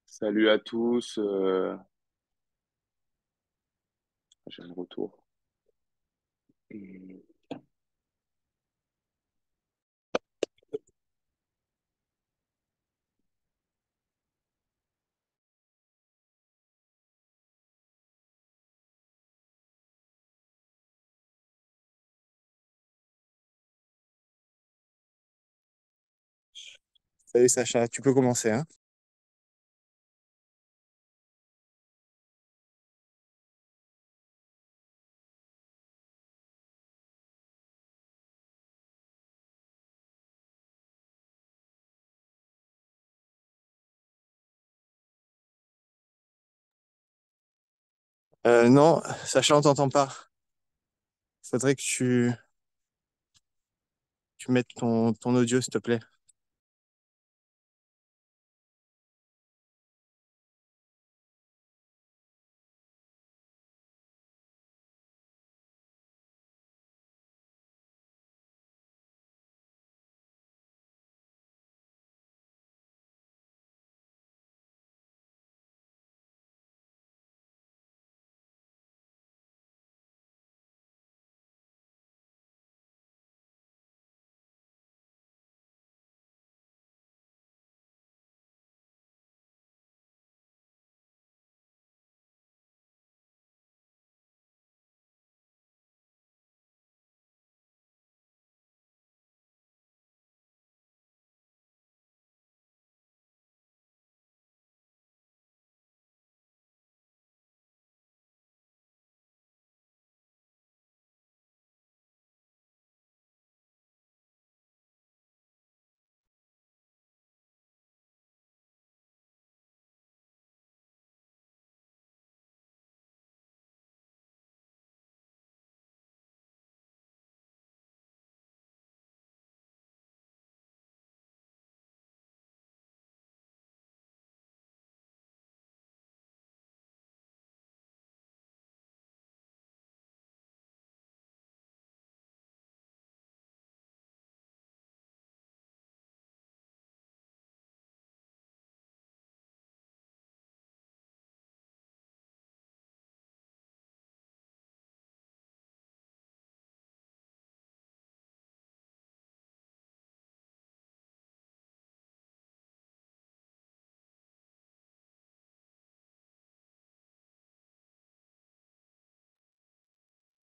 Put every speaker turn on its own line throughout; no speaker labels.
Salut à tous, j'ai un retour. Hum,
Salut Sacha, tu peux commencer, hein? Non, Sacha, on t'entend pas. Faudrait que tu mettes ton audio, s'il te plaît.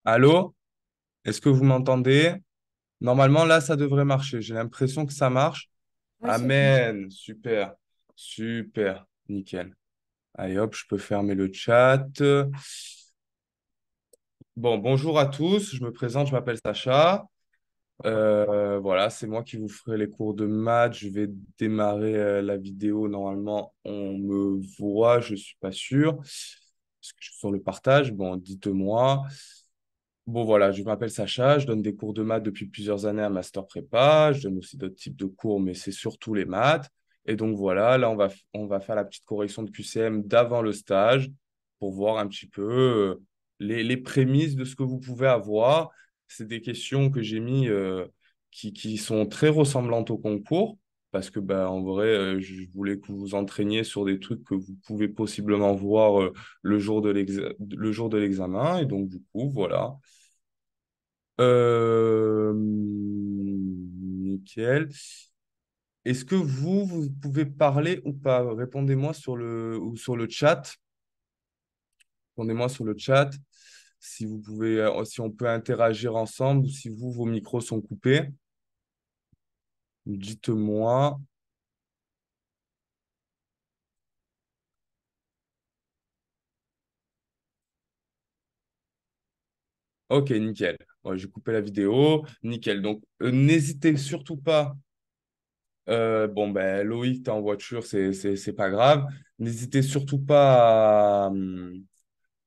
Allô? Est-ce que vous m'entendez? Normalement, là, ça devrait marcher. J'ai l'impression que ça marche.
Oui, c'est bon.
Amen. Super. Super. Nickel. Allez, hop, je peux fermer le chat. Bon, bonjour à tous. Je me présente, je m'appelle Sacha. Voilà, c'est moi qui vous ferai les cours de maths. Je vais démarrer la vidéo. Normalement, on me voit, je suis pas sûr. Est-ce que je suis sur le partage? Bon, dites-moi. Bon, voilà, je m'appelle Sacha, je donne des cours de maths depuis plusieurs années à Master Prépa. Je donne aussi d'autres types de cours, mais c'est surtout les maths. Et donc voilà, là, on va faire la petite correction de QCM d'avant le stage pour voir un petit peu les prémices de ce que vous pouvez avoir. C'est des questions que j'ai mis qui sont très ressemblantes au concours parce que, bah, en vrai, je voulais que vous vous entraîniez sur des trucs que vous pouvez possiblement voir le jour de l'examen. Et donc, du coup, voilà. Nickel. Est-ce que vous pouvez parler ou pas? Répondez-moi sur le chat. Répondez-moi sur le chat si vous pouvez, si on peut interagir ensemble ou si vos micros sont coupés. Dites-moi. Ok, nickel. Ouais, j'ai coupé la vidéo. Nickel. Donc, n'hésitez surtout pas. Bon, ben, Loïc, t'es en voiture, c'est pas grave. N'hésitez surtout pas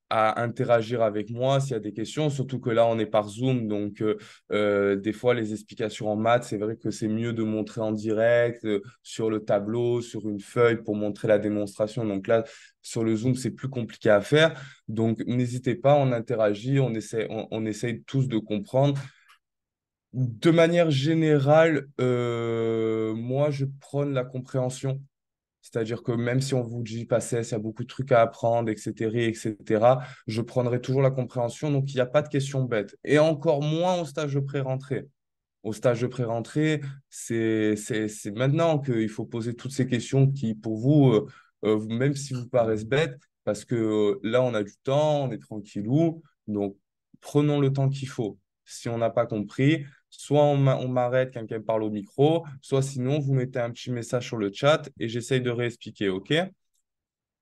à interagir avec moi s'il y a des questions, surtout que là, on est par Zoom, donc des fois, les explications en maths, c'est vrai que c'est mieux de montrer en direct, sur le tableau, sur une feuille pour montrer la démonstration. Donc là, sur le Zoom, c'est plus compliqué à faire. Donc, n'hésitez pas, on interagit, on essaye tous de comprendre. De manière générale, moi, je prône la compréhension. C'est-à-dire que même si on vous dit PACES, il y a beaucoup de trucs à apprendre, etc., etc., je prendrai toujours la compréhension. Donc, il n'y a pas de questions bêtes. Et encore moins au stage de pré-rentrée. Au stage de pré-rentrée, c'est maintenant qu'il faut poser toutes ces questions qui, pour vous, même si vous paraissent bêtes, parce que là, on a du temps, on est tranquillou. Donc, prenons le temps qu'il faut. Si on n'a pas compris, soit on m'arrête, quelqu'un parle au micro, soit sinon, vous mettez un petit message sur le chat et j'essaye de réexpliquer, OK?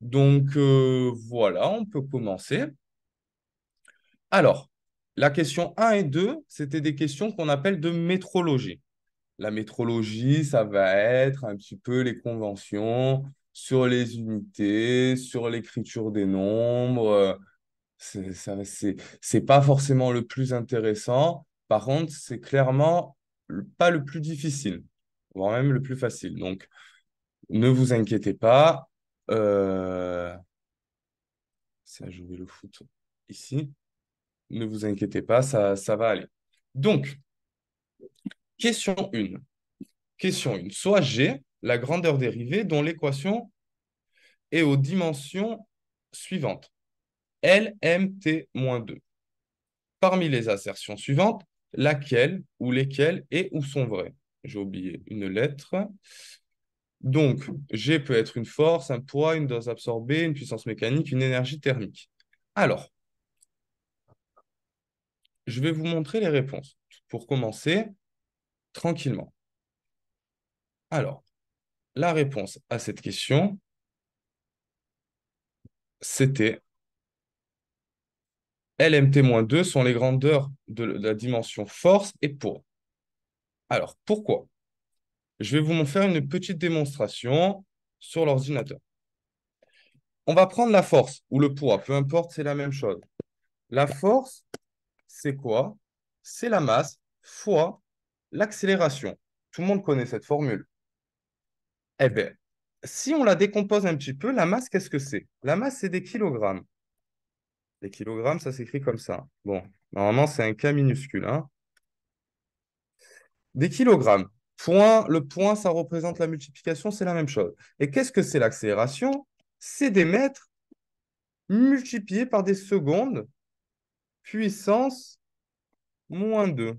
Donc, voilà, on peut commencer. Alors, la question un et 2, c'était des questions qu'on appelle de métrologie. La métrologie, ça va être un petit peu les conventions sur les unités, sur l'écriture des nombres. C'est pas forcément le plus intéressant. Par contre, c'est clairement pas le plus difficile, voire même le plus facile. Donc, ne vous inquiétez pas. Euh, Ça, je vais le foutre ici. Ne vous inquiétez pas, ça va aller. Donc, question 1. Question 1. Soit G, la grandeur dérivée dont l'équation est aux dimensions suivantes. LMT-2. Parmi les assertions suivantes, laquelle ou lesquelles et ou sont vraies? J'ai oublié une lettre. Donc, G peut être une force, un poids, une dose absorbée, une puissance mécanique, une énergie thermique. Alors, je vais vous montrer les réponses. Pour commencer, tranquillement. Alors, la réponse à cette question, c'était LMT-2 sont les grandeurs de la dimension force et poids. Alors, pourquoi? Je vais vous faire une petite démonstration sur l'ordinateur. On va prendre la force ou le poids, peu importe, c'est la même chose. La force, c'est quoi? C'est la masse fois l'accélération. Tout le monde connaît cette formule. Eh bien, si on la décompose un petit peu, la masse, qu'est-ce que c'est? La masse, c'est des kilogrammes. Les kilogrammes, ça s'écrit comme ça. Bon, normalement, c'est un K minuscule, hein. Des kilogrammes. Le point, ça représente la multiplication, c'est la même chose. Et qu'est-ce que c'est l'accélération? C'est des mètres multipliés par des secondes, puissance -2.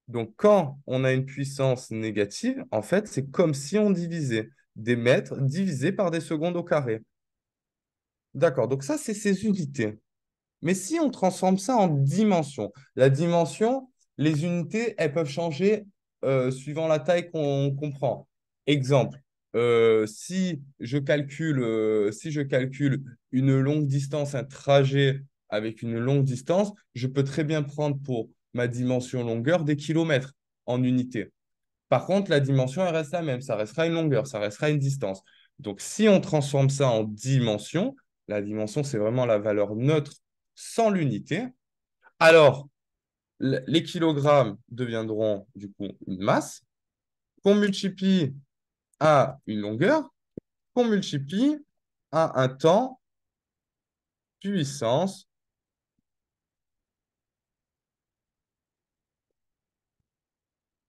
Donc, quand on a une puissance négative, en fait, c'est comme si on divisait des mètres divisés par des secondes au carré. D'accord, donc ça, c'est ces unités. Mais si on transforme ça en dimension, la dimension, les unités, elles peuvent changer suivant la taille qu'on prend. Exemple, si je calcule une longue distance, un trajet avec une longue distance, je peux très bien prendre pour ma dimension longueur des kilomètres en unité. Par contre, la dimension, elle reste la même. Ça restera une longueur, ça restera une distance. Donc, si on transforme ça en dimension, la dimension, c'est vraiment la valeur neutre sans l'unité. Alors, les kilogrammes deviendront du coup une masse qu'on multiplie à une longueur, qu'on multiplie à un temps puissance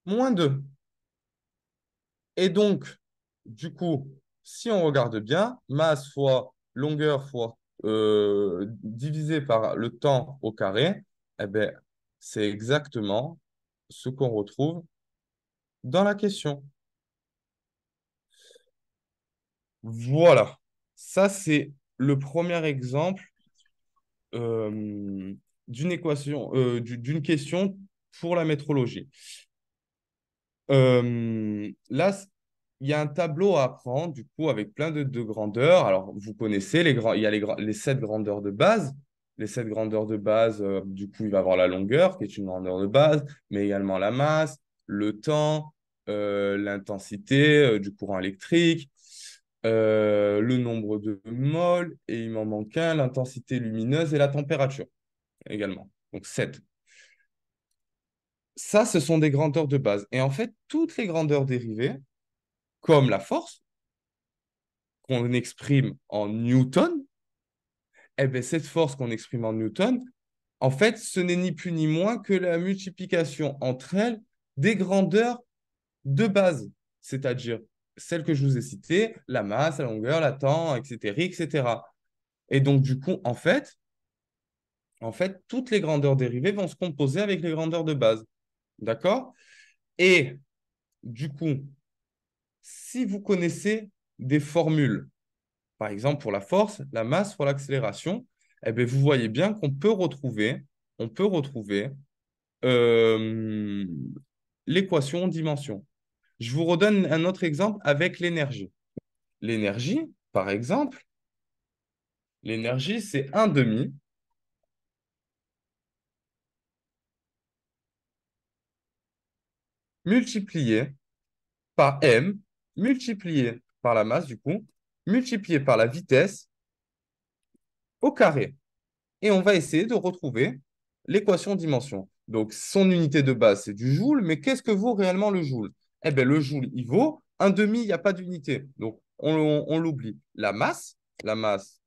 moins 2. Et donc, du coup, si on regarde bien, masse fois longueur fois divisé par le temps au carré, eh ben, c'est exactement ce qu'on retrouve dans la question. Voilà. Ça, c'est le premier exemple euh, d'une question pour la métrologie. Là, il y a un tableau à apprendre, du coup, avec plein de grandeurs. Alors, vous connaissez il y a les 7 grandeurs de base. Les 7 grandeurs de base, du coup, il va y avoir la longueur, qui est une grandeur de base, mais également la masse, le temps, l'intensité du courant électrique, le nombre de moles, et il m'en manque un, l'intensité lumineuse et la température également. Donc, 7. Ça, ce sont des grandeurs de base. Et en fait, toutes les grandeurs dérivées, comme la force, qu'on exprime en newton, eh bien, cette force qu'on exprime en newton, en fait, ce n'est ni plus ni moins que la multiplication entre elles des grandeurs de base, c'est-à-dire celles que je vous ai citées, la masse, la longueur, la temps, etc., etc. Et donc, du coup, en fait, toutes les grandeurs dérivées vont se composer avec les grandeurs de base. D'accord? Et du coup, si vous connaissez des formules, par exemple pour la force, la masse, pour l'accélération, eh bien, vous voyez bien qu'on peut retrouver euh, l'équation en dimension. Je vous redonne un autre exemple avec l'énergie. L'énergie, par exemple, l'énergie, c'est un demi multiplié par m, multiplié par la masse, du coup, multiplié par la vitesse au carré. Et on va essayer de retrouver l'équation dimension. Donc, son unité de base, c'est du joule, mais qu'est-ce que vaut réellement le joule? Eh bien, le joule, il vaut un demi, il n'y a pas d'unité. Donc, on l'oublie. La masse,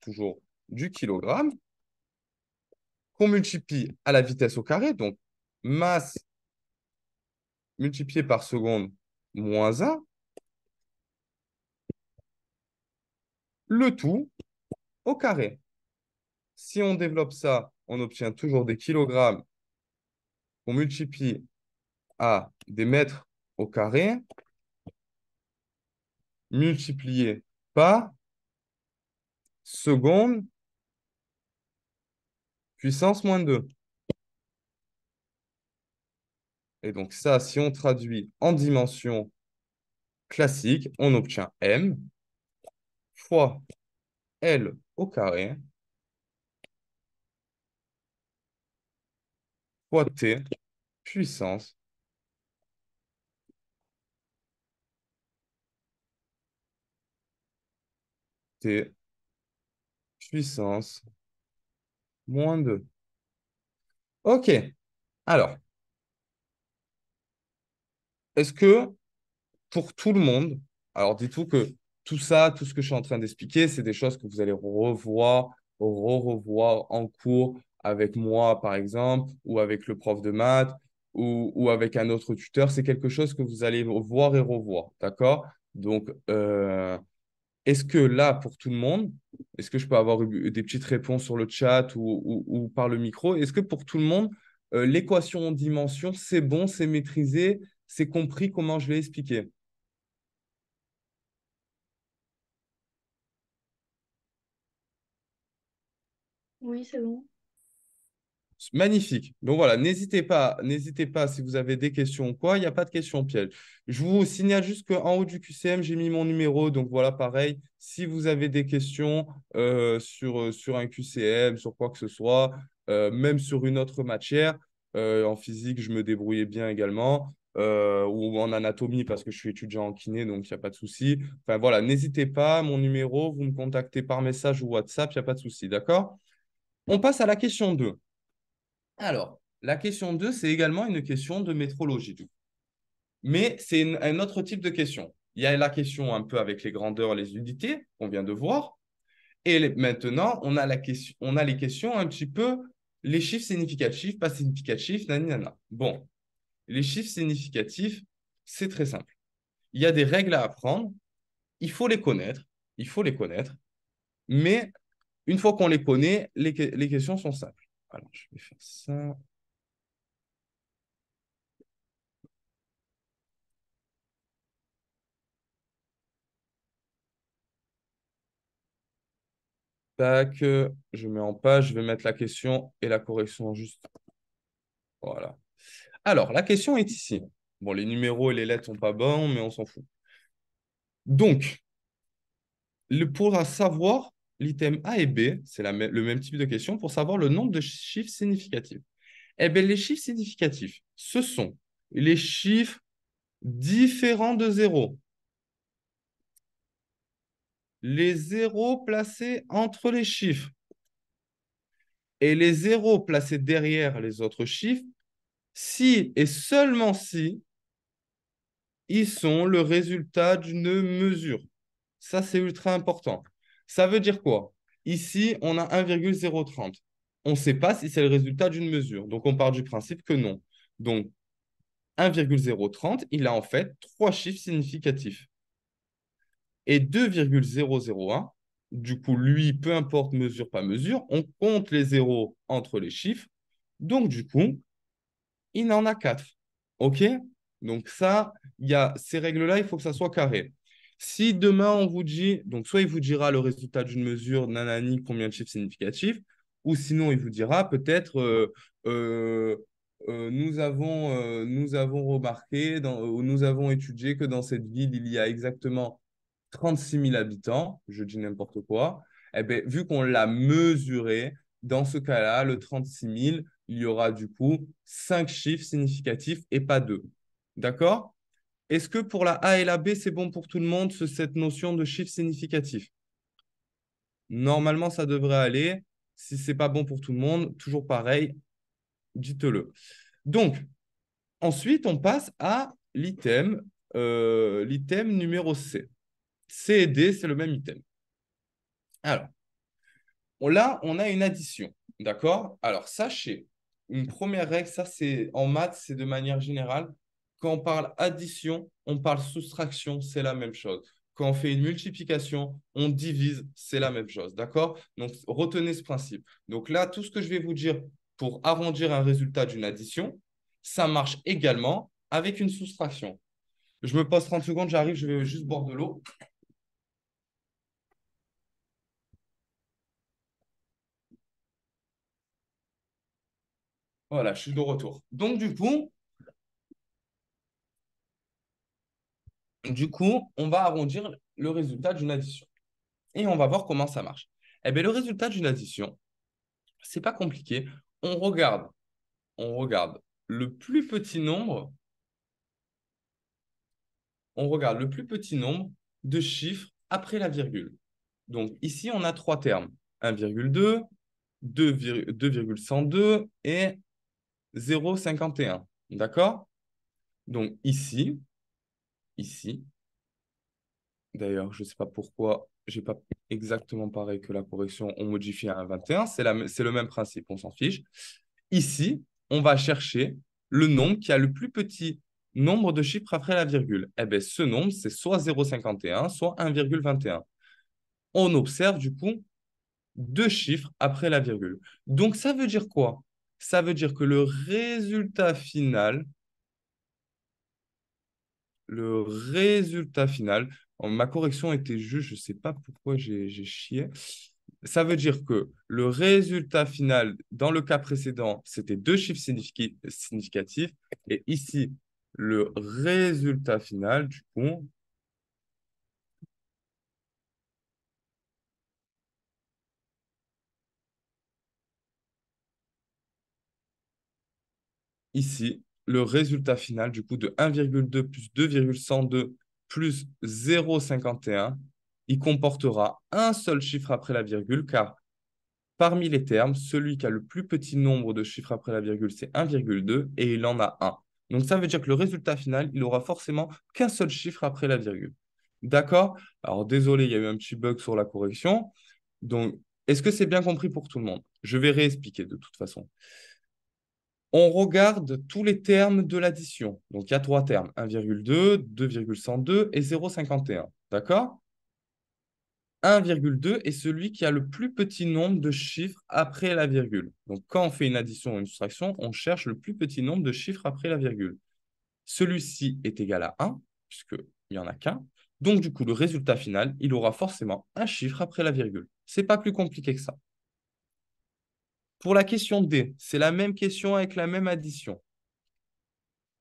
toujours du kilogramme, qu'on multiplie à la vitesse au carré, donc masse multipliée par seconde moins un, le tout au carré. Si on développe ça, on obtient toujours des kilogrammes qu'on multiplie à des mètres au carré, multiplié par seconde puissance moins 2. Et donc ça, si on traduit en dimension classique, on obtient m fois L au carré fois T puissance T puissance moins 2. OK. Alors, est-ce que pour tout le monde, alors dites-vous que tout ça, tout ce que je suis en train d'expliquer, c'est des choses que vous allez revoir, revoir en cours avec moi, par exemple, ou avec le prof de maths, ou avec un autre tuteur. C'est quelque chose que vous allez voir et revoir, d'accord? Donc, est-ce que là, pour tout le monde, est-ce que je peux avoir des petites réponses sur le chat ou par le micro? Est-ce que pour tout le monde, l'équation en dimension, c'est bon, c'est maîtrisé, c'est compris comment je l'ai expliqué?
Oui, c'est bon.
Magnifique. Donc voilà, n'hésitez pas si vous avez des questions ou quoi, il n'y a pas de questions pièges. Je vous signale juste qu'en haut du QCM, j'ai mis mon numéro. Donc voilà, pareil, si vous avez des questions sur un QCM, sur quoi que ce soit, même sur une autre matière, en physique, je me débrouillais bien également, ou en anatomie parce que je suis étudiant en kiné, donc il n'y a pas de souci. Enfin voilà, n'hésitez pas, mon numéro, vous me contactez par message ou WhatsApp, il n'y a pas de souci, d'accord? On passe à la question 2. Alors, la question 2, c'est également une question de métrologie, du coup. Mais c'est un autre type de question. Il y a la question un peu avec les grandeurs, les unités, qu'on vient de voir. Et maintenant, on a les questions un petit peu, les chiffres significatifs, pas significatifs, nani. Bon, les chiffres significatifs, c'est très simple. Il y a des règles à apprendre, il faut les connaître, il faut les connaître, mais une fois qu'on les connaît, les questions sont simples. Alors, je vais faire ça. Tac, je mets en page, je vais mettre la question et la correction juste. Voilà. Alors, la question est ici. Bon, les numéros et les lettres sont pas bons, mais on s'en fout. Donc, pour savoir l'item A et B, c'est le même type de question, pour savoir le nombre de chiffres significatifs. Eh bien, les chiffres significatifs, ce sont les chiffres différents de zéro. Les zéros placés entre les chiffres et les zéros placés derrière les autres chiffres, si et seulement si ils sont le résultat d'une mesure. Ça, c'est ultra important. Ça veut dire quoi? Ici, on a 1,030. On ne sait pas si c'est le résultat d'une mesure. Donc, on part du principe que non. Donc, 1,030, il a en fait trois chiffres significatifs. Et 2,001, du coup, lui, peu importe mesure, pas mesure, on compte les zéros entre les chiffres. Donc, du coup, il en a quatre. OK? Donc ça, il y a ces règles-là, il faut que ça soit carré. Si demain on vous dit, donc soit il vous dira le résultat d'une mesure, nanani, combien de chiffres significatifs, ou sinon il vous dira peut-être euh, nous avons remarqué, ou nous avons étudié que dans cette ville, il y a exactement 36 000 habitants, je dis n'importe quoi. Eh bien, vu qu'on l'a mesuré, dans ce cas-là, le 36 000, il y aura du coup 5 chiffres significatifs et pas 2. D'accord? Est-ce que pour la A et la B, c'est bon pour tout le monde, cette notion de chiffre significatif? Normalement, ça devrait aller. Si c'est pas bon pour tout le monde, toujours pareil, dites-le. Donc, ensuite, on passe à l'item numéro C. C et D, c'est le même item. Alors, là, on a une addition. D'accord? Alors, sachez, une première règle, ça c'est en maths, c'est de manière générale. Quand on parle addition, on parle soustraction, c'est la même chose. Quand on fait une multiplication, on divise, c'est la même chose. D'accord? Donc, retenez ce principe. Donc là, tout ce que je vais vous dire pour arrondir un résultat d'une addition, ça marche également avec une soustraction. Je me pose 30 secondes, j'arrive, je vais juste boire de l'eau. Voilà, je suis de retour. Donc, du coup, on va arrondir le résultat d'une addition. Et on va voir comment ça marche. Eh bien, le résultat d'une addition, c'est pas compliqué. On regarde, on regarde le plus petit nombre, on regarde le plus petit nombre de chiffres après la virgule. Donc ici, on a trois termes. 1,2, 2,102 et 0,51. D'accord? Donc ici, d'ailleurs, je ne sais pas pourquoi, j'ai pas exactement pareil que la correction, on modifie à 1,21. C'est le même principe, on s'en fiche. Ici, on va chercher le nombre qui a le plus petit nombre de chiffres après la virgule. Eh bien, ce nombre, c'est soit 0,51, soit 1,21. On observe du coup deux chiffres après la virgule. Donc, ça veut dire quoi? Ça veut dire que le résultat final, ma correction était juste, je ne sais pas pourquoi j'ai chié. ça veut dire que le résultat final, dans le cas précédent, c'était deux chiffres significatifs. Et ici, le résultat final, du coup, ici, le résultat final, du coup, de 1,2 plus 2,102 plus 0,51, il comportera un seul chiffre après la virgule, car parmi les termes, celui qui a le plus petit nombre de chiffres après la virgule, c'est 1,2 et il en a un. Donc, ça veut dire que le résultat final, il aura forcément qu'un seul chiffre après la virgule. D'accord? Alors, désolé, il y a eu un petit bug sur la correction. Donc, est-ce que c'est bien compris pour tout le monde? Je vais réexpliquer de toute façon. On regarde tous les termes de l'addition. Donc, il y a trois termes, 1,2, 2,102 et 0,51. D'accord? 1,2 est celui qui a le plus petit nombre de chiffres après la virgule. Donc, quand on fait une addition ou une soustraction, on cherche le plus petit nombre de chiffres après la virgule. Celui-ci est égal à 1, puisqu'il n'y en a qu'un. Donc, du coup, le résultat final, il aura forcément un chiffre après la virgule. Ce n'est pas plus compliqué que ça. Pour la question D, c'est la même question avec la même addition.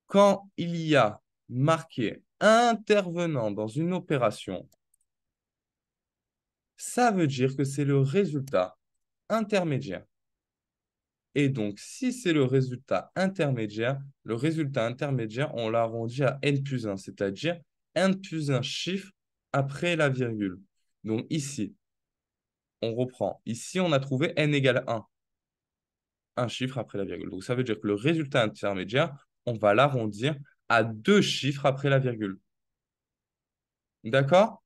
Quand il y a marqué intervenant dans une opération, ça veut dire que c'est le résultat intermédiaire. Et donc, si c'est le résultat intermédiaire, on l'arrondit à n plus 1, c'est-à-dire n plus 1 chiffre après la virgule. Donc ici, on reprend. Ici, on a trouvé n égale 1, un chiffre après la virgule. Donc ça veut dire que le résultat intermédiaire, on va l'arrondir à deux chiffres après la virgule. D'accord?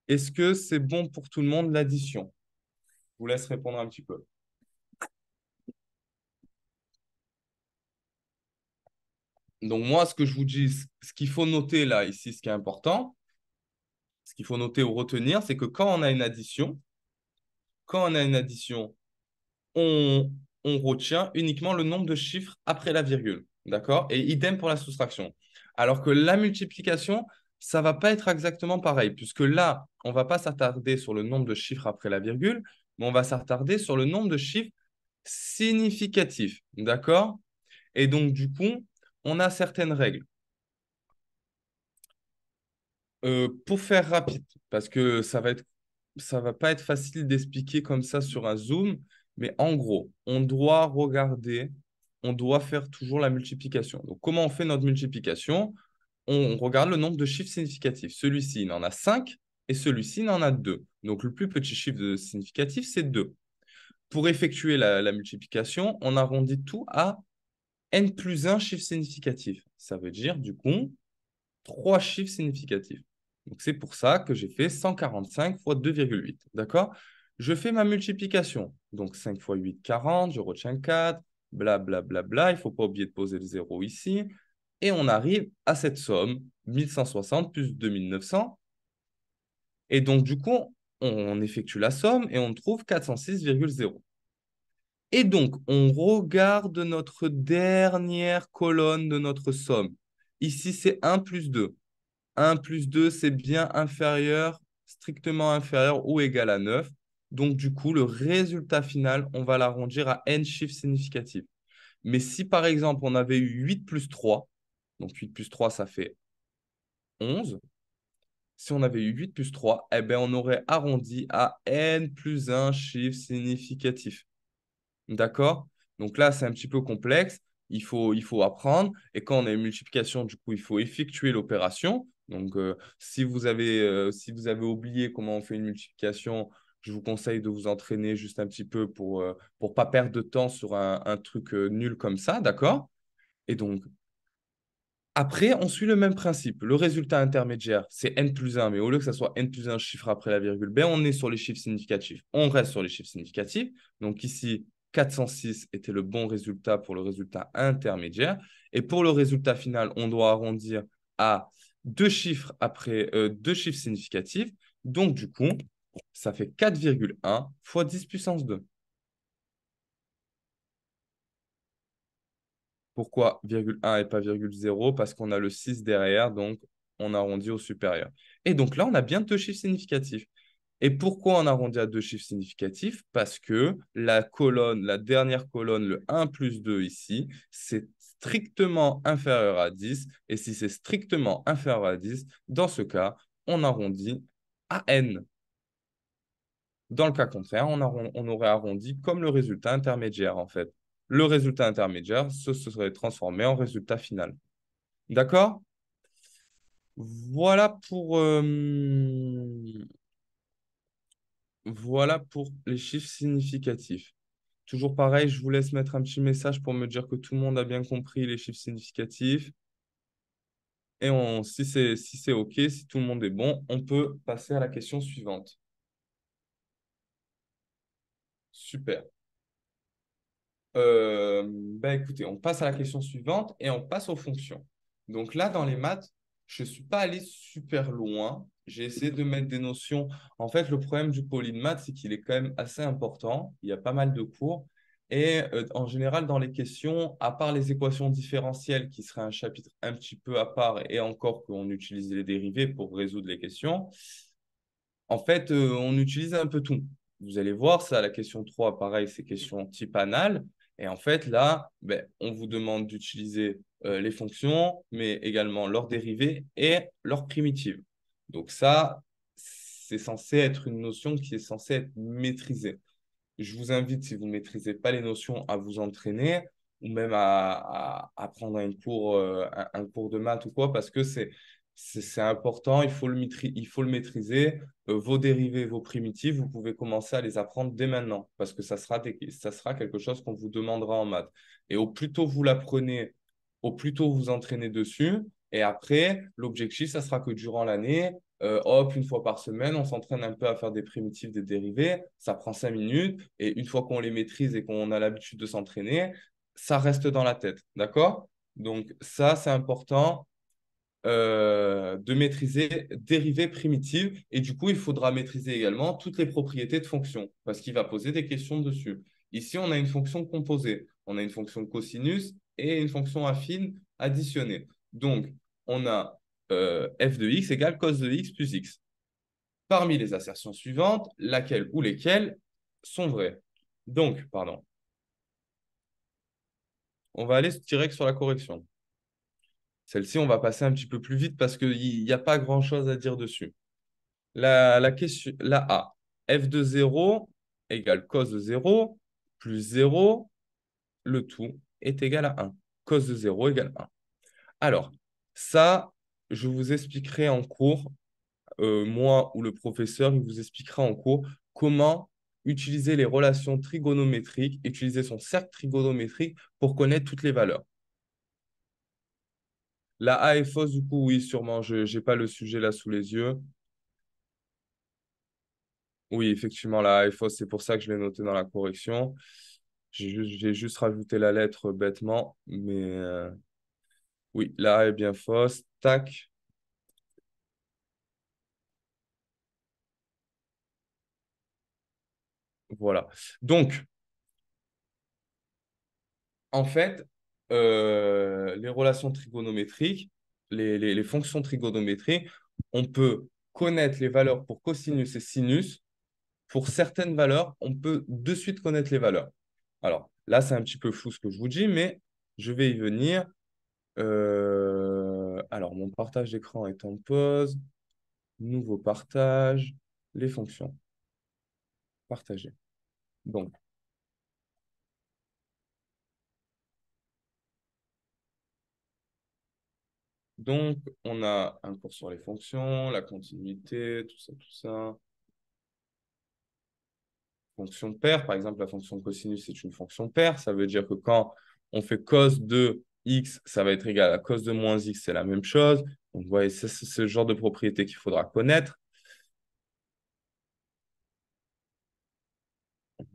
Est-ce que c'est bon pour tout le monde l'addition? Je vous laisse répondre un petit peu. Donc moi, ce que je vous dis, ce qu'il faut noter là, ici, ce qui est important, ce qu'il faut noter ou retenir, c'est que quand on a une addition, on, on retient uniquement le nombre de chiffres après la virgule. D'accord? Et idem pour la soustraction. Alors que la multiplication, ça va pas être exactement pareil, puisque là, on va pas s'attarder sur le nombre de chiffres après la virgule, mais on va s'attarder sur le nombre de chiffres significatifs. D'accord? Et donc, du coup, on a certaines règles. Pour faire rapide, parce que ça va pas être facile d'expliquer comme ça sur un Zoom, mais en gros, on doit faire toujours la multiplication. Donc, comment on fait notre multiplication? On regarde le nombre de chiffres significatifs. Celui-ci, il en a 5 et celui-ci, il en a 2. Donc, le plus petit chiffre significatif, c'est 2. Pour effectuer la multiplication, on arrondit tout à n plus 1 chiffre significatif. Ça veut dire, du coup, 3 chiffres significatifs. Donc, c'est pour ça que j'ai fait 145 fois 2,8. D'accord? Je fais ma multiplication. Donc, 5 fois 8, 40. Je retiens 4. Blablabla. Bla, bla, bla. Il ne faut pas oublier de poser le 0 ici. Et on arrive à cette somme, 1160 plus 2900. Et donc, du coup, on effectue la somme et on trouve 406,0. Et donc, on regarde notre dernière colonne de notre somme. Ici, c'est 1 plus 2. 1 plus 2, c'est bien inférieur, strictement inférieur ou égal à 9. Donc, du coup, le résultat final, on va l'arrondir à n chiffres significatifs. Mais si, par exemple, on avait eu 8 plus 3, donc 8 plus 3, ça fait 11. Si on avait eu 8 plus 3, eh ben, on aurait arrondi à n plus 1 chiffre significatif. D'accord? Donc là, c'est un petit peu complexe. Il faut apprendre. Et quand on a une multiplication, du coup, il faut effectuer l'opération. Donc, si vous avez oublié comment on fait une multiplication, je vous conseille de vous entraîner juste un petit peu pour pas perdre de temps sur un truc nul comme ça. D'accord? Et donc, après, on suit le même principe. Le résultat intermédiaire, c'est n plus 1, mais au lieu que ça soit n plus 1 chiffre après la virgule, ben, on est sur les chiffres significatifs. On reste sur les chiffres significatifs. Donc ici, 406 était le bon résultat pour le résultat intermédiaire. Et pour le résultat final, on doit arrondir à deux chiffres significatifs. Donc du coup, ça fait 4,1 fois 10 puissance 2. Pourquoi virgule 1 et pas virgule 0? Parce qu'on a le 6 derrière, donc on arrondit au supérieur. Et donc là, on a bien deux chiffres significatifs. Et pourquoi on arrondit à deux chiffres significatifs? Parce que la dernière colonne, le 1 plus 2 ici, c'est strictement inférieur à 10. Et si c'est strictement inférieur à 10, dans ce cas, on arrondit à n. Dans le cas contraire, on aurait arrondi comme le résultat intermédiaire, en fait. Le résultat intermédiaire, ce serait transformé en résultat final. D'accord? Voilà pour, voilà pour les chiffres significatifs. Toujours pareil, je vous laisse mettre un petit message pour me dire que tout le monde a bien compris les chiffres significatifs. Et si c'est OK, si tout le monde est bon, on peut passer à la question suivante. Super. Écoutez, on passe à la question suivante et on passe aux fonctions. Donc là, dans les maths, je ne suis pas allé super loin. J'ai essayé de mettre des notions. En fait, le problème du poly de maths, c'est qu'il est quand même assez important. Il y a pas mal de cours. Et en général, dans les questions, à part les équations différentielles, qui serait un chapitre un petit peu à part, et encore qu'on utilise les dérivés pour résoudre les questions, en fait, on utilise un peu tout. Vous allez voir, ça, la question 3, pareil, c'est question type anal. Et en fait, là, on vous demande d'utiliser les fonctions, mais également leurs dérivés et leurs primitives. Donc ça, c'est censé être une notion qui est censée être maîtrisée. Je vous invite, si vous ne maîtrisez pas les notions, à vous entraîner ou même à prendre un cours de maths ou quoi, parce que c'est important, il faut le maîtriser. Vos dérivés, vos primitives, vous pouvez commencer à les apprendre dès maintenant, parce que ça sera quelque chose qu'on vous demandera en maths. Et au plus tôt vous l'apprenez, au plus tôt vous entraînez dessus. Et après, l'objectif, ça sera que durant l'année, hop, une fois par semaine, on s'entraîne un peu à faire des primitives, des dérivés. Ça prend 5 minutes. Et une fois qu'on les maîtrise et qu'on a l'habitude de s'entraîner, ça reste dans la tête. D'accord? Donc, ça, c'est important de maîtriser dérivées primitives. Et du coup, il faudra maîtriser également toutes les propriétés de fonctions parce qu'il va poser des questions dessus. Ici, on a une fonction composée. On a une fonction cosinus et une fonction affine additionnée. Donc, on a f de x égale cos de x plus x. Parmi les assertions suivantes, laquelle ou lesquelles sont vraies. Donc, pardon, on va aller direct sur la correction. Celle-ci, on va passer un petit peu plus vite parce qu'il n'y a pas grand-chose à dire dessus. La A, f de 0 égale cos de 0 plus 0, le tout est égal à 1. Cos de 0 égale 1. Alors, ça, je vous expliquerai en cours, moi ou le professeur, il vous expliquera en cours comment utiliser les relations trigonométriques, utiliser son cercle trigonométrique pour connaître toutes les valeurs. La A est fausse, du coup, oui, sûrement. Je n'ai pas le sujet là sous les yeux. Oui, effectivement, la A est fausse. C'est pour ça que je l'ai noté dans la correction. J'ai juste rajouté la lettre bêtement. Mais oui, la A est bien fausse. Tac. Voilà. Donc, en fait, les relations trigonométriques, les fonctions trigonométriques, on peut connaître les valeurs pour cosinus et sinus. Pour certaines valeurs, on peut de suite connaître les valeurs. Alors, là, c'est un petit peu flou ce que je vous dis, mais je vais y venir. Alors, mon partage d'écran est en pause. Nouveau partage. Les fonctions. Partager. Donc, on a un cours sur les fonctions, la continuité, tout ça, tout ça. Fonction paire, par exemple, la fonction cosinus est une fonction paire. Ça veut dire que quand on fait cos de x, ça va être égal à cos de moins x, c'est la même chose. Donc, vous voyez, c'est ce genre de propriété qu'il faudra connaître.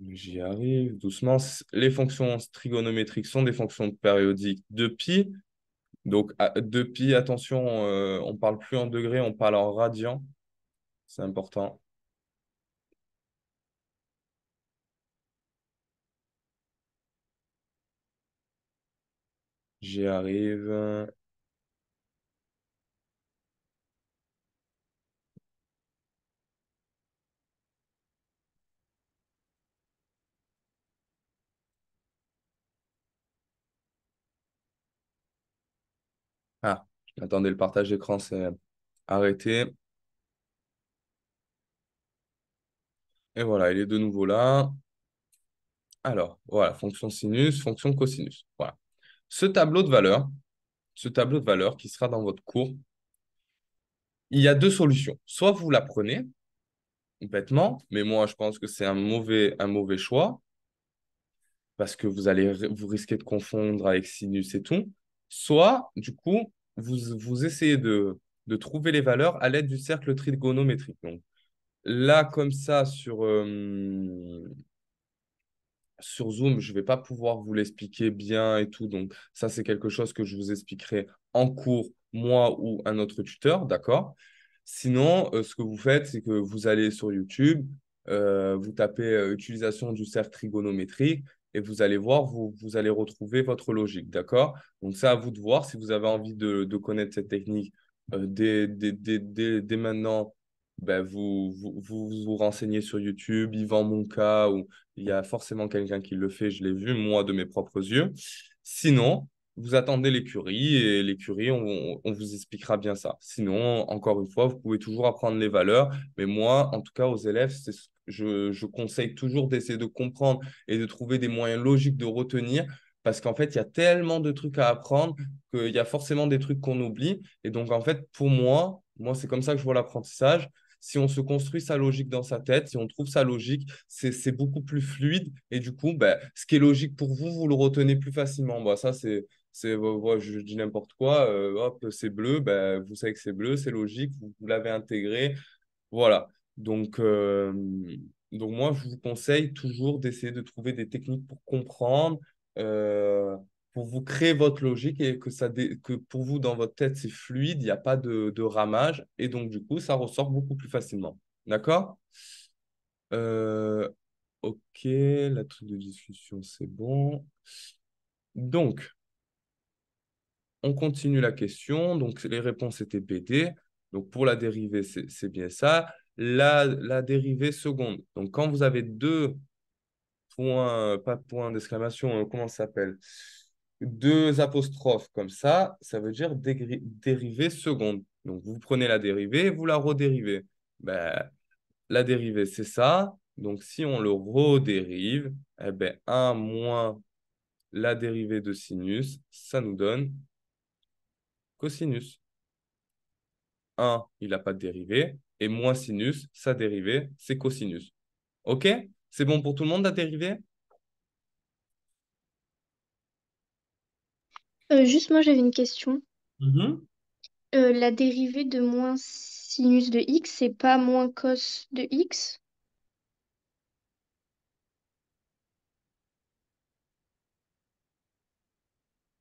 J'y arrive doucement. Les fonctions trigonométriques sont des fonctions périodiques de pi. Donc, de pi, attention, on ne parle plus en degrés, on parle en radians. C'est important. J'y arrive. Attendez, le partage d'écran, c'est arrêté. Et voilà, il est de nouveau là. Alors, voilà, fonction sinus, fonction cosinus. Voilà. Ce tableau de valeurs, ce tableau de valeurs qui sera dans votre cours, il y a deux solutions. Soit vous l'apprenez bêtement, mais moi, je pense que c'est un mauvais choix parce que vous risquez de confondre avec sinus et tout. Soit, du coup, vous essayez de trouver les valeurs à l'aide du cercle trigonométrique. Donc, là, comme ça, sur Zoom, je ne vais pas pouvoir vous l'expliquer bien et tout. Donc, ça, c'est quelque chose que je vous expliquerai en cours, moi ou un autre tuteur, d'accord? Sinon, ce que vous faites, c'est que vous allez sur YouTube, vous tapez utilisation du cercle trigonométrique et vous allez voir, vous allez retrouver votre logique, d'accord? Donc, c'est à vous de voir si vous avez envie de connaître cette technique dès maintenant. Ben, vous renseignez sur YouTube, Yvan Monka, ou il y a forcément quelqu'un qui le fait, je l'ai vu, moi, de mes propres yeux. Sinon, vous attendez l'écurie et l'écurie, on vous expliquera bien ça. Sinon, encore une fois, vous pouvez toujours apprendre les valeurs, mais moi, en tout cas, aux élèves, je conseille toujours d'essayer de comprendre et de trouver des moyens logiques de retenir, parce qu'en fait, il y a tellement de trucs à apprendre qu'il y a forcément des trucs qu'on oublie. Et donc, en fait, pour moi, c'est comme ça que je vois l'apprentissage. Si on se construit sa logique dans sa tête, si on trouve sa logique, c'est beaucoup plus fluide. Et du coup, ben, ce qui est logique pour vous, vous le retenez plus facilement. Bah, ça, ouais, je dis n'importe quoi. Hop, c'est bleu. Ben, vous savez que c'est bleu, c'est logique. Vous l'avez intégré. Voilà. Donc, euh, donc, moi, je vous conseille toujours d'essayer de trouver des techniques pour comprendre, euh, pour vous créer votre logique et que pour vous, dans votre tête, c'est fluide, il n'y a pas de ramage. Et donc, du coup, ça ressort beaucoup plus facilement. D'accord? Euh, ok, la truc de discussion, c'est bon. Donc, on continue la question. Donc, les réponses étaient BD. Donc, pour la dérivée, c'est bien ça. La dérivée seconde. Donc, quand vous avez deux points, pas point d'exclamation, comment ça s'appelle? Deux apostrophes comme ça veut dire dérivée seconde. Donc, vous prenez la dérivée et vous la redérivez. Ben, la dérivée, c'est ça. Donc, si on le redérive, eh ben, 1 moins la dérivée de sinus, ça nous donne cosinus. 1, il n'a pas de dérivée. Et moins sinus, sa dérivée, c'est cosinus. OK? C'est bon pour tout le monde, la dérivée?
Juste moi j'avais une question.
Mhm.
La dérivée de moins sinus de x, c'est pas moins cos de x?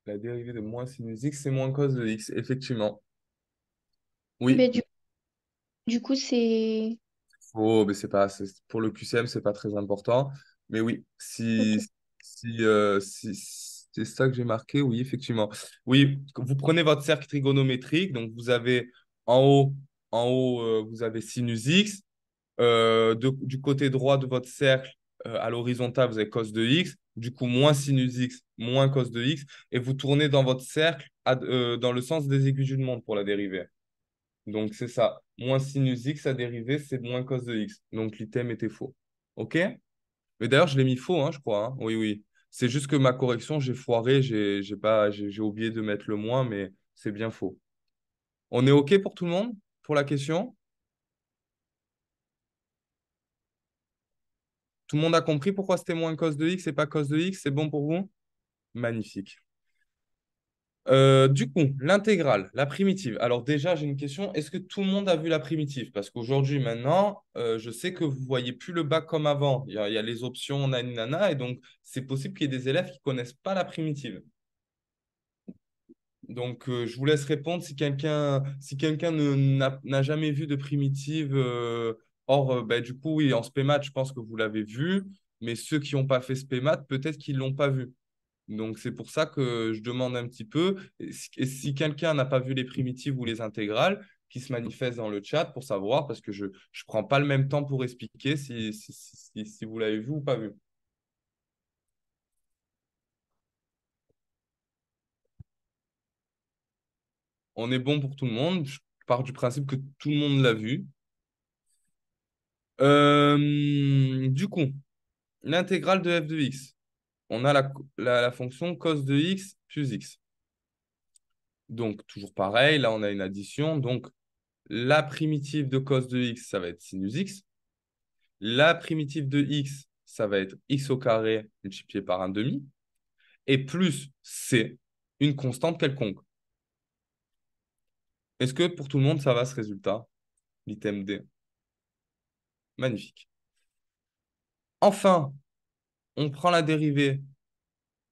La dérivée de moins sinus x, c'est moins cos de x, effectivement. Oui.
Ben, du coup, c'est...
Oh, mais pour le QCM, c'est pas très important. Mais oui,
Ok.
si c'est ça que j'ai marqué, oui, effectivement. Oui, vous prenez votre cercle trigonométrique, donc vous avez en haut, vous avez sinus x. Du côté droit de votre cercle, à l'horizontale, vous avez cos de x. Du coup, moins sinus x, moins cos de x. Et vous tournez dans votre cercle dans le sens des aiguilles d'une montre pour la dérivée. Donc, c'est ça. Moins sinus x à dériver, c'est moins cos de x. Donc, l'item était faux. OK? Mais d'ailleurs, je l'ai mis faux, hein, je crois, hein. Oui, oui. C'est juste que ma correction, j'ai foiré, j'ai oublié de mettre le moins, mais c'est bien faux. On est OK pour tout le monde pour la question? Tout le monde a compris pourquoi c'était moins cos de x et pas cos de x? C'est bon pour vous? Magnifique. Du coup, l'intégrale, la primitive. Alors déjà, j'ai une question. Est-ce que tout le monde a vu la primitive? Parce qu'aujourd'hui, maintenant, je sais que vous voyez plus le bac comme avant. Il y a les options nani nana, et donc c'est possible qu'il y ait des élèves qui connaissent pas la primitive. Donc, je vous laisse répondre si quelqu'un n'a jamais vu de primitive. Ben, du coup, oui, en spé je pense que vous l'avez vu, mais ceux qui n'ont pas fait spé peut-être qu'ils l'ont pas vu. Donc, c'est pour ça que je demande un petit peu. Et si quelqu'un n'a pas vu les primitives ou les intégrales, qui se manifeste dans le chat pour savoir, parce que je ne prends pas le même temps pour expliquer si vous l'avez vu ou pas vu. On est bon pour tout le monde. Je pars du principe que tout le monde l'a vu. Du coup, l'intégrale de f de x. On a la fonction cos de x plus x. Donc, toujours pareil, là, on a une addition. Donc, la primitive de cos de x, ça va être sinus x. La primitive de x, ça va être x au carré multiplié par un demi. Et plus c, une constante quelconque. Est-ce que pour tout le monde, ça va ce résultat? L'item D. Magnifique. Enfin, on prend la dérivée.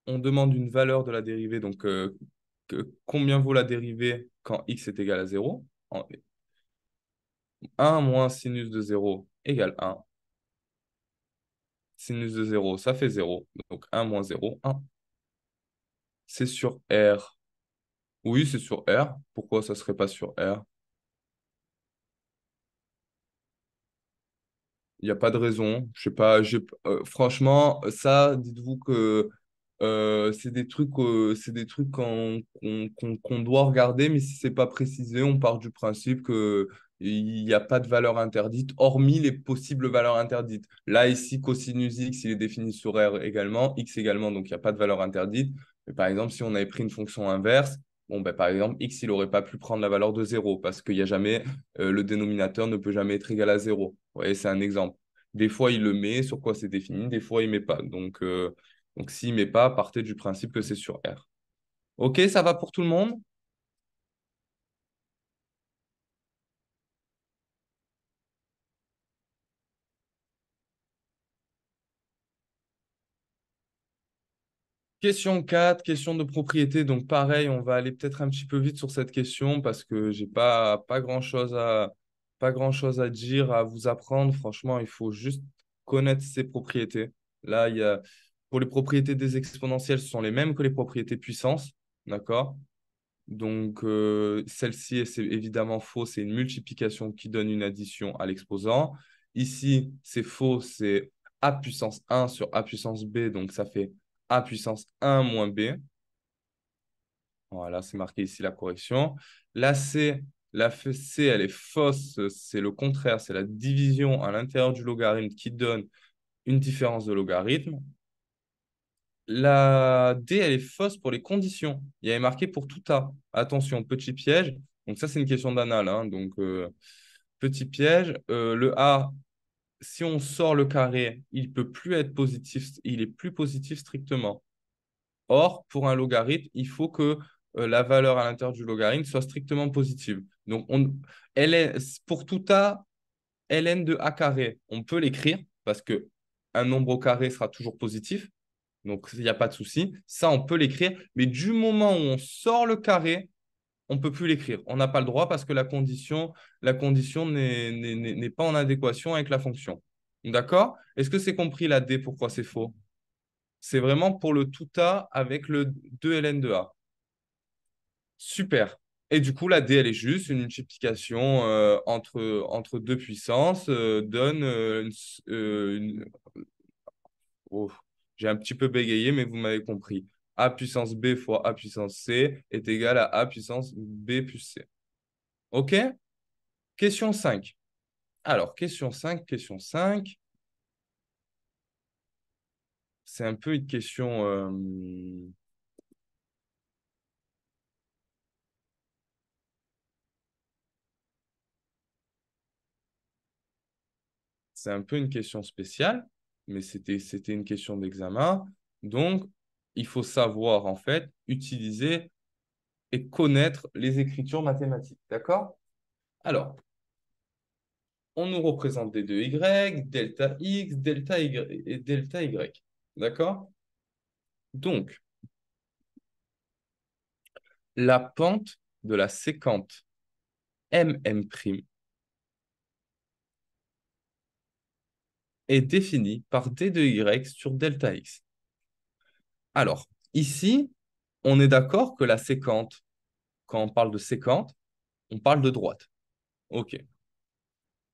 On demande une valeur de la dérivée. Donc, combien vaut la dérivée quand x est égal à 0? 1 moins sinus de 0 égale 1. Sinus de 0, ça fait 0. Donc 1 moins 0, 1. C'est sur R. Oui, c'est sur R. Pourquoi ça ne serait pas sur R? Il n'y a pas de raison. Je sais pas. Franchement, ça, dites-vous que c'est des trucs qu'on doit regarder, mais si c'est pas précisé, on part du principe que il n'y a pas de valeur interdite, hormis les possibles valeurs interdites. Là, ici, cosinus x, il est défini sur R également, x également, donc il n'y a pas de valeur interdite. Mais par exemple, si on avait pris une fonction inverse, bon, ben, par exemple, x, il n'aurait pas pu prendre la valeur de 0 parce qu'il y a jamais, le dénominateur ne peut jamais être égal à 0. Vous voyez, c'est un exemple. Des fois, il le met sur quoi c'est défini, des fois, il ne met pas. Donc, s'il ne met pas, partez du principe que c'est sur R. OK, ça va pour tout le monde? Question 4, question de propriété. Donc, pareil, on va aller peut-être un petit peu vite sur cette question parce que j'ai pas pas grand-chose à dire, à vous apprendre. Franchement, il faut juste connaître ses propriétés. Là, pour les propriétés des exponentielles, ce sont les mêmes que les propriétés puissance. D'accord? Donc, celle-ci, c'est évidemment faux, c'est une multiplication qui donne une addition à l'exposant. Ici, c'est faux, c'est a puissance 1 sur a puissance b, donc ça fait a puissance 1 moins b. Voilà, c'est marqué ici la correction. La C, C, elle est fausse, c'est le contraire, c'est la division à l'intérieur du logarithme qui donne une différence de logarithme. La D, elle est fausse pour les conditions. Il y avait marqué pour tout A. Attention, petit piège. Donc ça, c'est une question d'anal, hein. Donc, petit piège. Le A, si on sort le carré, il peut plus être positif. Il est plus positif strictement. Or, pour un logarithme, il faut que la valeur à l'intérieur du logarithme soit strictement positive. Donc, pour tout A, ln de A carré, on peut l'écrire parce que un nombre au carré sera toujours positif. Donc, il n'y a pas de souci. Ça, on peut l'écrire. Mais du moment où on sort le carré, on ne peut plus l'écrire. On n'a pas le droit parce que la condition n'est pas en adéquation avec la fonction. D'accord? Est-ce que c'est compris la D, pourquoi c'est faux? C'est vraiment pour le tout A avec le 2 ln de A. Super. Et du coup, la D, elle est juste une multiplication entre deux puissances, donne Oh, j'ai un petit peu bégayé, mais vous m'avez compris. A puissance B fois A puissance C est égal à A puissance B plus C. OK? Question 5. Alors, question 5. C'est un peu une question... c'est un peu une question spéciale, mais c'était une question d'examen. Donc, il faut savoir, en fait, utiliser et connaître les écritures mathématiques. D'accord? Alors, on nous représente des deux y, delta x, delta y et delta y. D'accord? Donc, la pente de la séquente MM' est définie par d de y sur delta x. Alors, ici, on est d'accord que la séquente, quand on parle de séquente, on parle de droite. OK.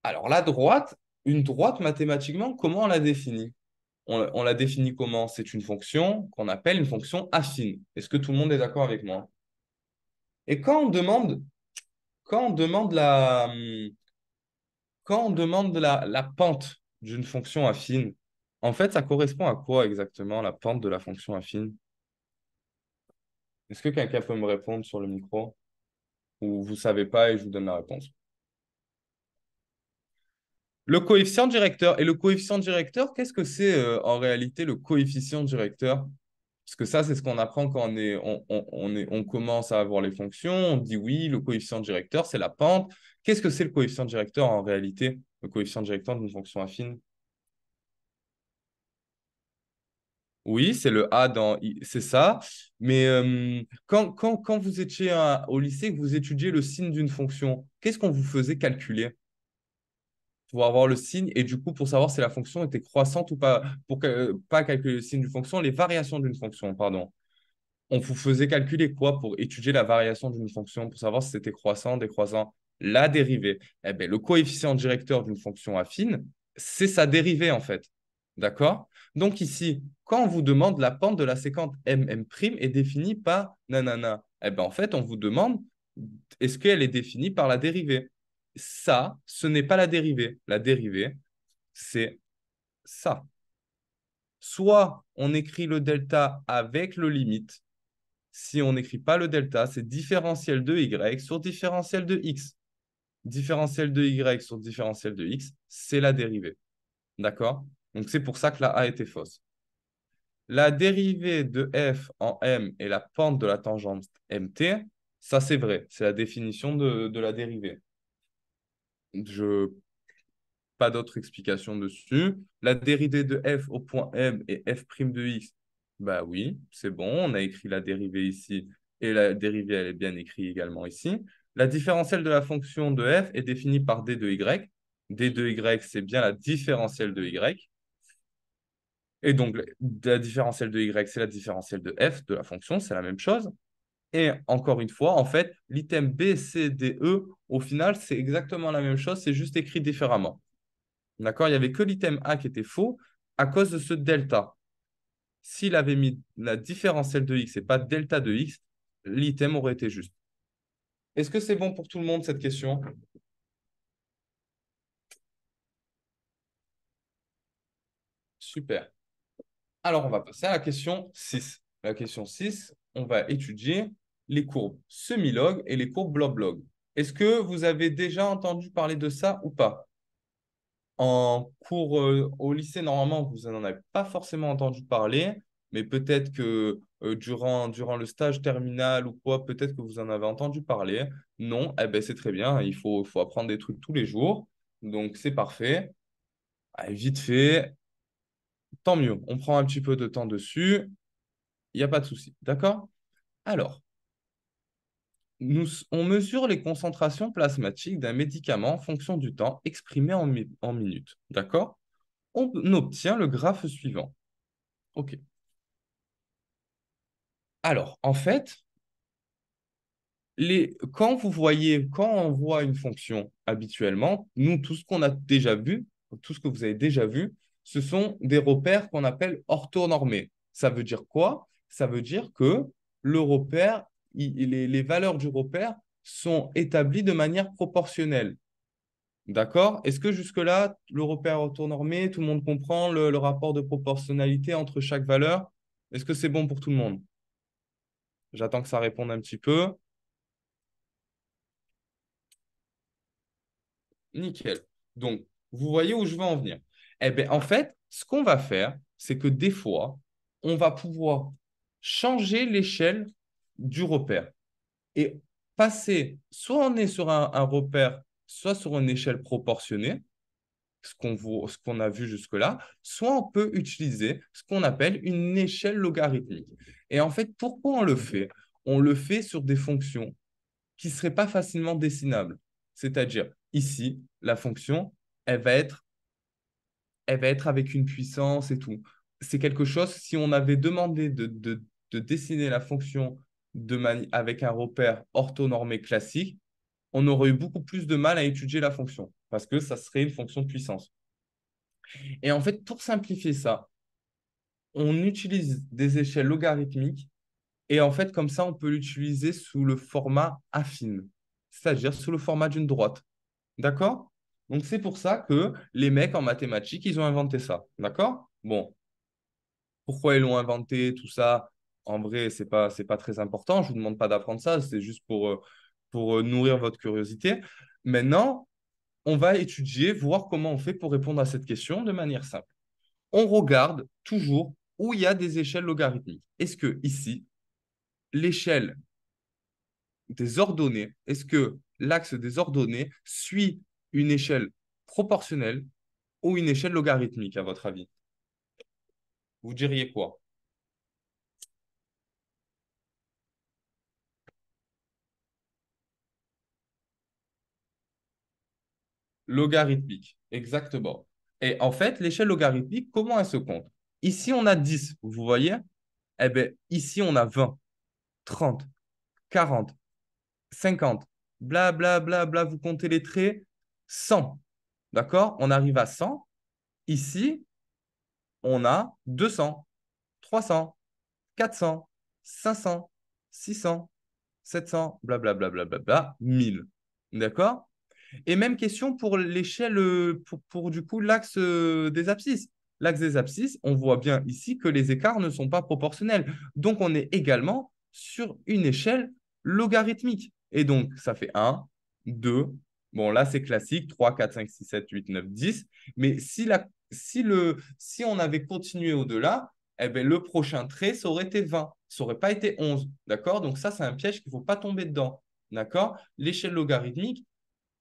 Alors, la droite, une droite mathématiquement, comment on la définit? On la définit comment? C'est une fonction qu'on appelle une fonction affine. Est-ce que tout le monde est d'accord avec moi? Et quand on demande la pente d'une fonction affine, en fait, ça correspond à quoi exactement, la pente de la fonction affine? Est-ce que quelqu'un peut me répondre sur le micro? Ou vous savez pas et je vous donne la réponse? Le coefficient directeur. Et le coefficient directeur, qu'est-ce que c'est en réalité le coefficient directeur? Parce que ça, c'est ce qu'on apprend quand on commence à avoir les fonctions. On dit oui, le coefficient directeur, c'est la pente. Qu'est-ce que c'est le coefficient directeur en réalité? Le coefficient directeur d'une fonction affine? Oui, c'est le A c'est ça. Mais quand vous étiez au lycée, que vous étudiez le signe d'une fonction, qu'est-ce qu'on vous faisait calculer pour avoir le signe et du coup pour savoir si la fonction était croissante ou pas, pour pas calculer le signe d'une fonction, les variations d'une fonction, pardon. On vous faisait calculer quoi pour étudier la variation d'une fonction, pour savoir si c'était croissant, décroissant? La dérivée. Eh bien, le coefficient directeur d'une fonction affine, c'est sa dérivée en fait. D'accord? Donc ici, quand on vous demande la pente de la séquence MM' est définie par nanana, eh bien en fait, on vous demande est-ce qu'elle est définie par la dérivée? Ça, ce n'est pas la dérivée. La dérivée, c'est ça. Soit on écrit le delta avec le limite. Si on n'écrit pas le delta, c'est différentiel de y sur différentiel de x. Différentiel de y sur différentiel de x, c'est la dérivée. D'accord? Donc c'est pour ça que la A était fausse. La dérivée de f en m et la pente de la tangente mt, ça c'est vrai. C'est la définition de la dérivée. Je Pas d'autre explication dessus. La dérivée de f au point m et f' de x, bah oui, c'est bon, on a écrit la dérivée ici et la dérivée, elle est bien écrite également ici. La différentielle de la fonction de f est définie par d de y. D de y, c'est bien la différentielle de y. Et donc, la différentielle de y, c'est la différentielle de f de la fonction, c'est la même chose. Et encore une fois, en fait, l'item B, C, D, E, au final, c'est exactement la même chose, c'est juste écrit différemment. D'accord? Il n'y avait que l'item A qui était faux à cause de ce delta. S'il avait mis la différentielle de x et pas delta de x, l'item aurait été juste. Est-ce que c'est bon pour tout le monde cette question? Super. Alors, on va passer à la question 6. La question 6, on va étudier les courbes semi-log et les courbes blob-log. Est-ce que vous avez déjà entendu parler de ça ou pas? En cours au lycée, normalement, vous n'en avez pas forcément entendu parler, mais peut-être que durant le stage terminal ou quoi, peut-être que vous en avez entendu parler. Non, eh ben, c'est très bien, il faut apprendre des trucs tous les jours, donc c'est parfait. Allez, vite fait, tant mieux, on prend un petit peu de temps dessus, il n'y a pas de souci, d'accord? Alors, on mesure les concentrations plasmatiques d'un médicament en fonction du temps exprimé en minutes, d'accord? On obtient le graphe suivant. OK. Alors, en fait, quand on voit une fonction habituellement, nous, tout ce qu'on a déjà vu, tout ce que vous avez déjà vu, ce sont des repères qu'on appelle orthonormés. Ça veut dire quoi? Ça veut dire que le repère, les valeurs du repère sont établies de manière proportionnelle. D'accord? Est-ce que jusque-là, le repère orthonormé, tout le monde comprend le rapport de proportionnalité entre chaque valeur? Est-ce que c'est bon pour tout le monde? J'attends que ça réponde un petit peu. Nickel. Donc, vous voyez où je veux en venir. Eh bien, en fait, ce qu'on va faire, c'est que des fois, on va pouvoir changer l'échelle du repère et passer, soit on est sur un repère, soit sur une échelle proportionnée, ce qu'on a vu jusque-là, soit on peut utiliser ce qu'on appelle une échelle logarithmique. Et en fait, pourquoi on le fait? On le fait sur des fonctions qui ne seraient pas facilement dessinables. C'est-à-dire, ici, la fonction, elle va être, elle va être avec une puissance et tout. C'est quelque chose, si on avait demandé de dessiner la fonction avec un repère orthonormé classique, on aurait eu beaucoup plus de mal à étudier la fonction, parce que ça serait une fonction de puissance. Et en fait, pour simplifier ça, on utilise des échelles logarithmiques Et en fait, comme ça, on peut l'utiliser sous le format affine, c'est-à-dire sous le format d'une droite. D'accord? Donc, c'est pour ça que les mecs en mathématiques, ils ont inventé ça. D'accord? Bon, pourquoi ils l'ont inventé, tout ça, en vrai, c'est pas très important. Je ne vous demande pas d'apprendre ça, c'est juste pour nourrir votre curiosité. Maintenant, on va étudier, voir comment on fait pour répondre à cette question de manière simple. On regarde toujours où il y a des échelles logarithmiques. Est-ce que ici, l'échelle des ordonnées, est-ce que l'axe des ordonnées suit une échelle proportionnelle ou une échelle logarithmique, à votre avis? Vous diriez quoi? Logarithmique, exactement. Et en fait, l'échelle logarithmique, comment elle se compte? Ici, on a 10, vous voyez? Eh bien, ici, on a 20, 30, 40, 50, bla, bla, bla, bla, vous comptez les traits, 100. D'accord? On arrive à 100. Ici, on a 200, 300, 400, 500, 600, 700, blablabla, bla, bla, bla, bla, bla, 1000. D'accord? Et même question pour l'échelle, pour du coup l'axe des abscisses. L'axe des abscisses, on voit bien ici que les écarts ne sont pas proportionnels. Donc, on est également sur une échelle logarithmique. Et donc, ça fait 1, 2, bon là c'est classique, 3, 4, 5, 6, 7, 8, 9, 10. Mais si on avait continué au-delà, eh ben, le prochain trait, ça aurait été 20, ça n'aurait pas été 11. D'accord? Donc ça, c'est un piège qu'il ne faut pas tomber dedans. D'accord? L'échelle logarithmique,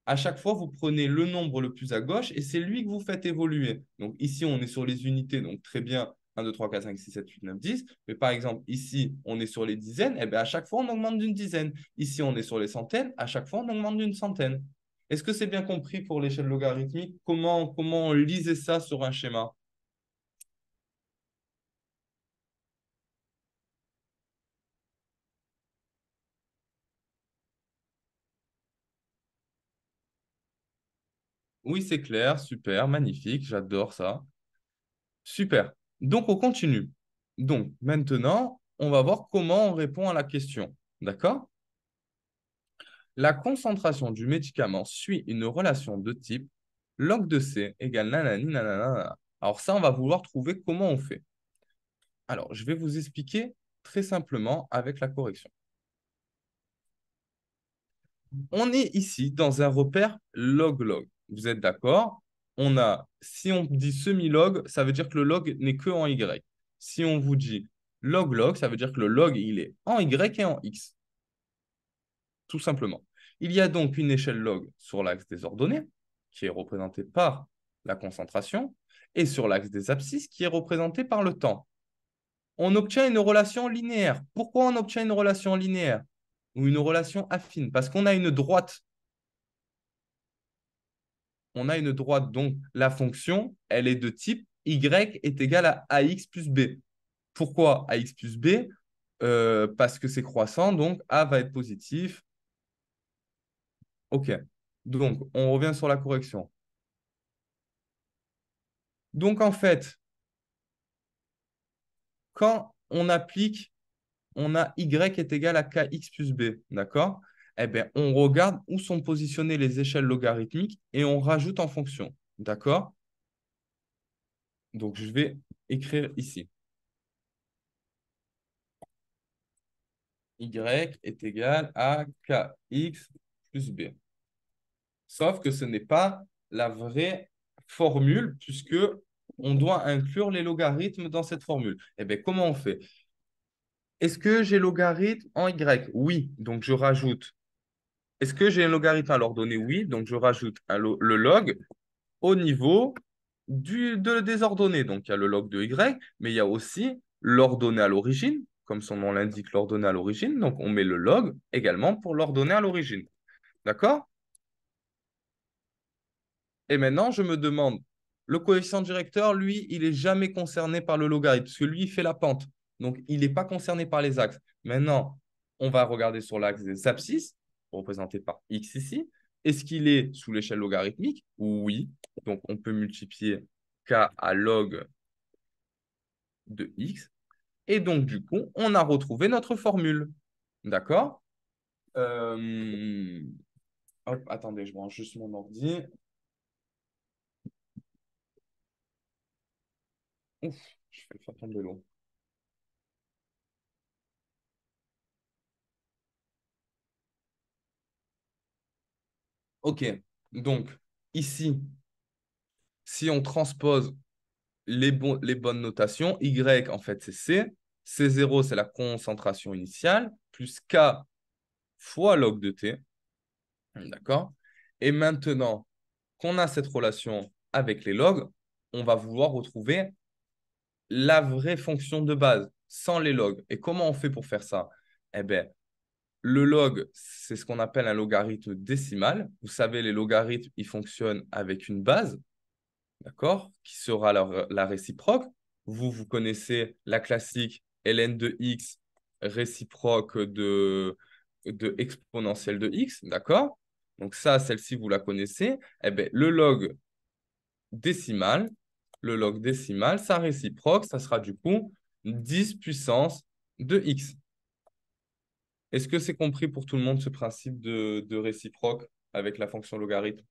à chaque fois, vous prenez le nombre le plus à gauche et c'est lui que vous faites évoluer. Donc ici, on est sur les unités, donc très bien, 1, 2, 3, 4, 5, 6, 7, 8, 9, 10. Mais par exemple, ici, on est sur les dizaines, et bien à chaque fois, on augmente d'une dizaine. Ici, on est sur les centaines, à chaque fois, on augmente d'une centaine. Est-ce que c'est bien compris pour l'échelle logarithmique? Comment on lisait ça sur un schéma? Oui, c'est clair, super, magnifique, j'adore ça. Super. Donc, on continue. Donc, maintenant, on va voir comment on répond à la question. D'accord? La concentration du médicament suit une relation de type log de C égale nanani nanana. Alors ça, on va vouloir trouver comment on fait. Alors, je vais vous expliquer très simplement avec la correction. On est ici dans un repère log-log. Vous êtes d'accord? Si on dit semi-log, ça veut dire que le log n'est que en Y. Si on vous dit log-log, ça veut dire que le log, il est en Y et en X. Tout simplement. Il y a donc une échelle log sur l'axe des ordonnées, qui est représentée par la concentration, et sur l'axe des abscisses, qui est représentée par le temps. On obtient une relation linéaire. Pourquoi on obtient une relation linéaire ou une relation affine? Parce qu'on a une droite. On a une droite, donc la fonction, elle est de type y est égal à ax plus b. Pourquoi ax plus b? Parce que c'est croissant, donc a va être positif. OK. Donc, on revient sur la correction. Donc, en fait, quand on applique, on a y est égal à kx plus b, d'accord? Eh bien, on regarde où sont positionnées les échelles logarithmiques et on rajoute en fonction, d'accord? Donc, je vais écrire ici. Y est égal à kx plus b. Sauf que ce n'est pas la vraie formule puisque on doit inclure les logarithmes dans cette formule. Eh bien, comment on fait? Est-ce que j'ai logarithme en y? Oui, donc je rajoute. Est-ce que j'ai un logarithme à l'ordonnée? Oui, donc je rajoute le log au niveau des ordonnées. Donc il y a le log de y, mais il y a aussi l'ordonnée à l'origine, comme son nom l'indique, l'ordonnée à l'origine. Donc on met le log également pour l'ordonnée à l'origine. D'accord? Et maintenant, je me demande, le coefficient directeur, lui, il n'est jamais concerné par le logarithme, parce que lui, il fait la pente. Donc, il n'est pas concerné par les axes. Maintenant, on va regarder sur l'axe des abscisses, représenté par x ici. Est-ce qu'il est sous l'échelle logarithmique? Oui. Donc, on peut multiplier k à log de x. Et donc, du coup, on a retrouvé notre formule. D'accord? Euh, Hop, attendez, je branche juste mon ordi. Ouf, je vais faire tomber l'eau. OK. Donc, ici, si on transpose les bonnes notations, Y, en fait, c'est C. C0, c'est la concentration initiale, plus K fois log de T. D'accord? Et maintenant qu'on a cette relation avec les logs, on va vouloir retrouver la vraie fonction de base, sans les logs. Et comment on fait pour faire ça? Eh bien, le log, c'est ce qu'on appelle un logarithme décimal. Vous savez, les logarithmes, ils fonctionnent avec une base, d'accord, qui sera la réciproque. Vous connaissez la classique ln de x réciproque de exponentielle de x, d'accord? Donc ça, celle-ci, vous la connaissez. Eh bien, décimal, le log décimal, sa réciproque, ça sera du coup 10 puissance de x. Est-ce que c'est compris pour tout le monde ce principe de réciproque avec la fonction logarithme?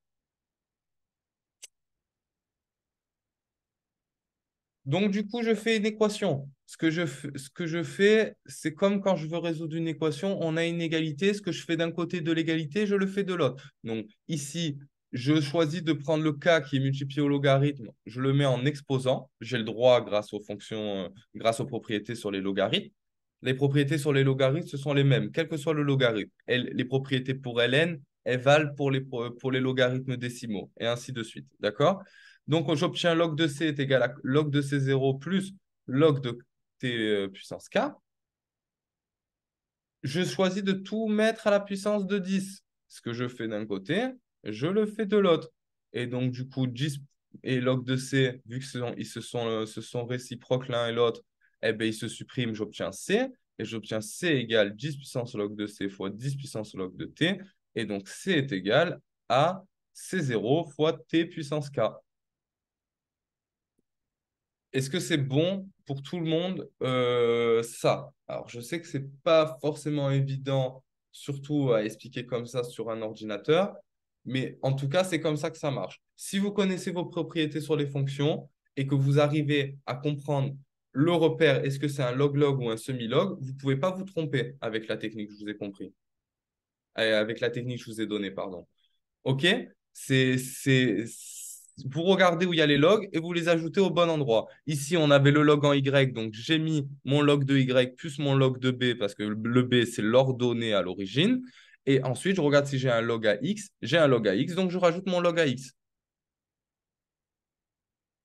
Donc, du coup, je fais une équation. Ce que je fais, c'est comme quand je veux résoudre une équation, on a une égalité. Ce que je fais d'un côté de l'égalité, je le fais de l'autre. Donc, ici, je choisis de prendre le k qui est multiplié au logarithme. Je le mets en exposant. J'ai le droit grâce aux fonctions, grâce aux propriétés sur les logarithmes. Les propriétés sur les logarithmes, ce sont les mêmes, quel que soit le logarithme. Les propriétés pour ln, elles valent pour les logarithmes décimaux, et ainsi de suite. D'accord? Donc, j'obtiens log de c est égal à log de c0 plus log de t puissance k. Je choisis de tout mettre à la puissance de 10. Ce que je fais d'un côté, je le fais de l'autre. Et donc, du coup, 10 et log de c, vu se sont réciproques l'un et l'autre, eh bien, ils se suppriment, j'obtiens c. Et j'obtiens c égale 10 puissance log de c fois 10 puissance log de t. Et donc, c est égal à c0 fois t puissance k. Est-ce que c'est bon pour tout le monde ça? Alors, je sais que c'est pas forcément évident, surtout à expliquer comme ça sur un ordinateur, mais en tout cas, c'est comme ça que ça marche. Si vous connaissez vos propriétés sur les fonctions et que vous arrivez à comprendre le repère, est-ce que c'est un log-log ou un semi-log, vous pouvez pas vous tromper avec la technique, je vous ai compris. Avec la technique que je vous ai donnée, pardon. OK? Vous regardez où il y a les logs et vous les ajoutez au bon endroit. Ici, on avait le log en Y, donc j'ai mis mon log de Y plus mon log de B parce que le B, c'est l'ordonnée à l'origine. Et ensuite, je regarde si j'ai un log à X. J'ai un log à X, donc je rajoute mon log à X.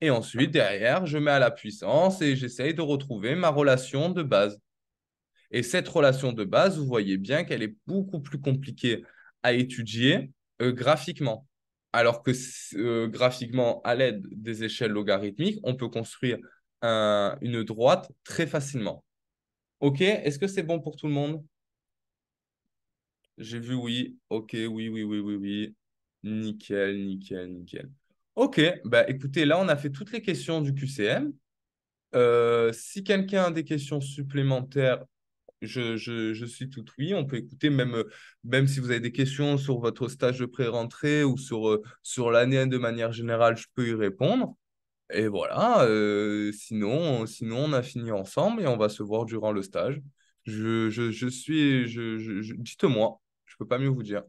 Et ensuite, derrière, je mets à la puissance et j'essaye de retrouver ma relation de base. Et cette relation de base, vous voyez bien qu'elle est beaucoup plus compliquée à étudier graphiquement. Alors que graphiquement, à l'aide des échelles logarithmiques, on peut construire une droite très facilement. OK, est-ce que c'est bon pour tout le monde? J'ai vu oui. OK, oui, oui, oui, oui, oui. Nickel, nickel, nickel. OK, bah écoutez, là, on a fait toutes les questions du QCM. Si quelqu'un a des questions supplémentaires, je suis tout oui. On peut écouter même si vous avez des questions sur votre stage de pré-rentrée ou sur l'année de manière générale, je peux y répondre. Et voilà, sinon, on a fini ensemble et on va se voir durant le stage. Je suis, dites-moi, je peux pas mieux vous dire.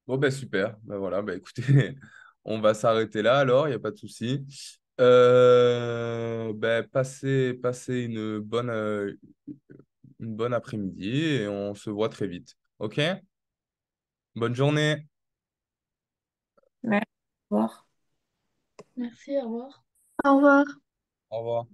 Bon, ben super. Ben voilà, ben écoutez, on va s'arrêter là alors, il n'y a pas de souci. Ben, passez une bonne après-midi et on se voit très vite. OK? Bonne journée.
Ouais. Au revoir.
Merci, au revoir. Au revoir.
Au revoir.